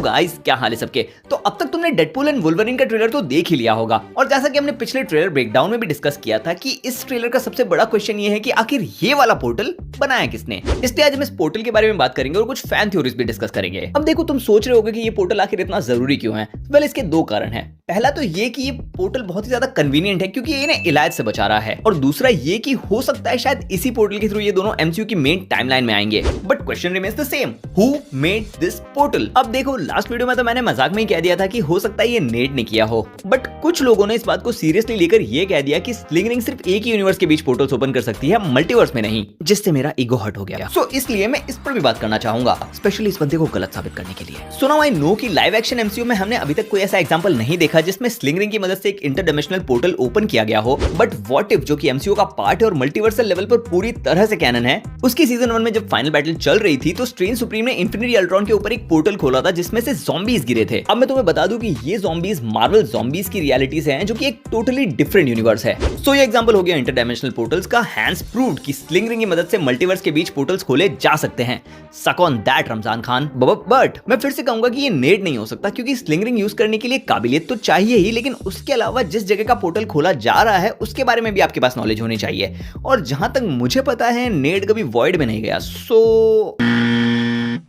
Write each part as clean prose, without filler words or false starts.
Guys, क्या हाल है सबके। तो अब तक तुमने डेडपूल एंड वुल्वरीन का ट्रेलर तो देख ही लिया होगा, और जैसा कि हमने पिछले ट्रेलर ब्रेकडाउन में भी डिस्कस किया था कि इस ट्रेलर का सबसे बड़ा क्वेश्चन ये है कि आखिर ये वाला पोर्टल बनाया किसने। इसलिए आज हम इस पोर्टल के बारे में बात करेंगे और कुछ फैन थ्योरीज भी डिस्कस करेंगे। अब देखो, तुम सोच रहे होगे कि ये पोर्टल आखिर इतना जरूरी क्यों है। वेल, इसके दो कारण है। पहला तो ये कि ये पोर्टल बहुत ही ज्यादा कन्वीनियंट है क्योंकि ये इन्हें इलाज से बचा रहा है, और दूसरा ये कि हो सकता है शायद इसी पोर्टल के थ्रू ये दोनों एमसीयू की मेन टाइमलाइन में आएंगे। But question remains the same, who made this portal. अब देखो, लास्ट वीडियो में तो मैंने मजाक में ही कह दिया था कि हो सकता है ये नेड ने किया हो, बट कुछ लोगों ने इस बात को सीरियसली लेकर ये कह दिया कि स्लिंग रिंग सिर्फ एक ही यूनिवर्स के बीच पोर्टल्स ओपन कर सकती है, मल्टीवर्स में नहीं, जिससे मेरा ईगो हर्ट हो गया। सो इसलिए मैं इस पर भी बात करना चाहूंगा, स्पेशली इस बंदे को गलत साबित करने के लिए। सो नाउ आई नो कि लाइव एक्शन एमसीयू में हमने अभी तक कोई ऐसा एग्जांपल नहीं देखा जिसमें स्लिंग रिंग की मदद से एक इंटरडिमेंशनल पोर्टल ओपन किया गया हो। बट व्हाट इफ, जो कि एमसीयू का पार्ट है और मल्टीवर्सल लेवल पर पूरी तरह से कैनन है, उसकी सीजन 1 में जब फाइनल बैटल चल रही थी तो स्ट्रेंज सुप्रीम ने इन्फिनिटी अल्ट्रॉन के ऊपर एक पोर्टल खोला था जिसमें से ज़ॉम्बीज गिरे थे। अब मैं तुम्हें बता दूं कि ये ज़ॉम्बीज मार्वल ज़ॉम्बीज की रियलिटी से हैं, जो कि एक टोटली डिफरेंट यूनिवर्स है। सो ये एग्जांपल हो गया इंटरडायमेंशनल पोर्टल्स का। हैंस प्रूव्ड कि स्लिंग रिंग की मदद से मल्टीवर्स के बीच पोर्टल्स खोले जा सकते हैं। सक on that Ramzan Khan. But मैं फिर से कहूंगा कि ये नेड नहीं हो सकता, क्योंकि स्लिंग रिंग यूज करने के लिए काबिलियत तो चाहिए ही, लेकिन उसके अलावा जिस जगह का पोर्टल खोला जा रहा है उसके बारे में भी आपके पास नॉलेज होनी चाहिए। और जहां तक मुझे पता है, नेड कभी वॉइड में नहीं गया। सो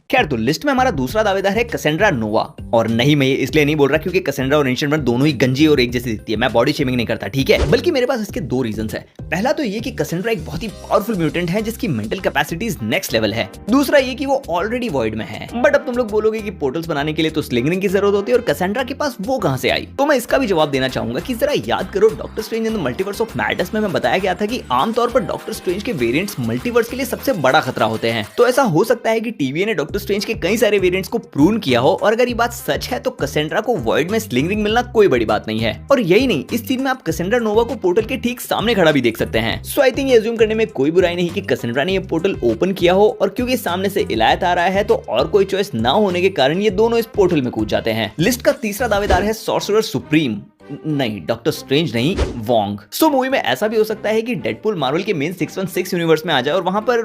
खैर, तो लिस्ट में हमारा दूसरा दावेदार है कैसेंड्रा नोवा। और नहीं, मैं ये इसलिए नहीं बोल रहा क्योंकि कैसेंड्रा और एंशिएंट वन दोनों ही गंजी और एक जैसी दिखती है। मैं बॉडी शेमिंग नहीं करता, ठीक है, बल्कि मेरे पास इसके दो रीजंस है। पहला तो ये कि कैसेंड्रा एक बहुत ही पावरफुल म्यूटेंट है जिसकी मेंटल कैपेसिटीज नेक्स्ट लेवल है। दूसरा ये कि वो ऑलरेडी वॉइड में है। बट अब तुम लोग बोलोगे कि पोर्टल्स बनाने के लिए तो स्लिंग रिंग की जरूरत होती है, और कैसेंड्रा के पास वो कहां से आई। तो मैं इसका भी जवाब देना चाहूंगा कि जरा याद करो, doctor strange in the multiverse of madness में बताया गया था कि आमतौर पर डॉक्टर स्ट्रेंज के वेरिएंट्स मल्टीवर्स के लिए सबसे बड़ा खतरा होते हैं। तो ऐसा हो सकता है कि टीवीए ने डॉक्टर स्ट्रेंज के कई सारे वेरिएंट्स को प्रून किया हो, और अगर ये बात सच है तो कैसेंड्रा को वॉइड में स्लिंग रिंग मिलना कोई बड़ी बात नहीं है। और यही नहीं, इस सीन में आप कैसेंड्रा नोवा को पोर्टल के ठीक सामने खड़ा भी देख सकते हैं। सो आई थिंक ये अज्यूम करने में कोई बुराई नहीं कि कैसेंड्रा ने ये पोर्टल ओपन किया हो, और क्योंकि सामने से इलायत आ रहा है तो और कोई चॉइस ना होने के कारण ये दोनों इस पोर्टल में कूद जाते हैं। लिस्ट का तीसरा दावेदार है सॉर्सरर सुप्रीम। नहीं, डॉक्टर स्ट्रेंज नहीं, वोंग। सो मूवी में ऐसा भी हो सकता है कि डेडपूल मार्वल के मेन 616 यूनिवर्स में आ जाए और वहां पर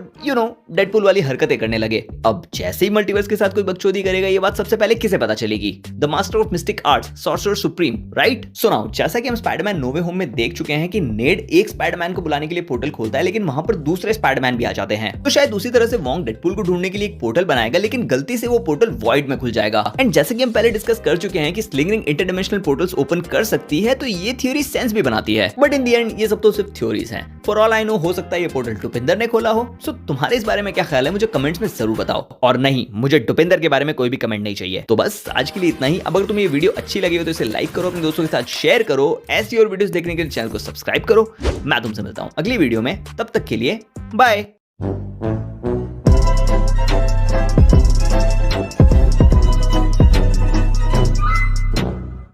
डेडपूल वाली हरकतें करने लगे। अब जैसे ही मल्टीवर्स के साथ कोई बकचोदी करेगा, ये बात सबसे पहले किसे पता चलेगी? The master of mistake arts, sorcerer supreme, right? So now, जैसा कि हम स्पाइडरमैन नो वे होम में देख चुके हैं कि नेड एक स्पाइडरमैन को बुलाने के लिए पोर्टल खोलता है, लेकिन वहां पर दूसरे स्पाइडरमैन भी आ जाते हैं। तो शायद उसी तरह से वोंग डेडपूल को ढूंढने के लिए एक पोर्टल बनाएगा, लेकिन गलती से वो पोर्टल वॉइड में खुल जाएगा। एंड जैसे कि हम पहले डिस्कस कर चुके हैं कि स्लिंग रिंग इंटरडिमेंशनल पोर्टल्स ओपन कर सकती है, तो ये थ्योरी सेंस भी बनाती है। बट इन द एंड ये सब तो सिर्फ थ्योरीज हैं। फॉर ऑल आई नो, हो सकता है ये पोर्टल टुपिंदर ने खोला हो। सो तुम्हारे इस बारे में क्या ख्याल है, मुझे कमेंट्स में जरूर बताओ। और नहीं, मुझे टुपिंदर के बारे में कोई भी कमेंट नहीं चाहिए। तो बस आज के लिए इतना ही। अब अगर तुम्हें ये वीडियो अच्छी लगी हो तो इसे लाइक करो, अपने दोस्तों के साथ शेयर करो, ऐसी और वीडियोस देखने के लिए चैनल को सब्सक्राइब करो। मैं तुमसे मिलता हूं अगली वीडियो में, तब तक के लिए बाय।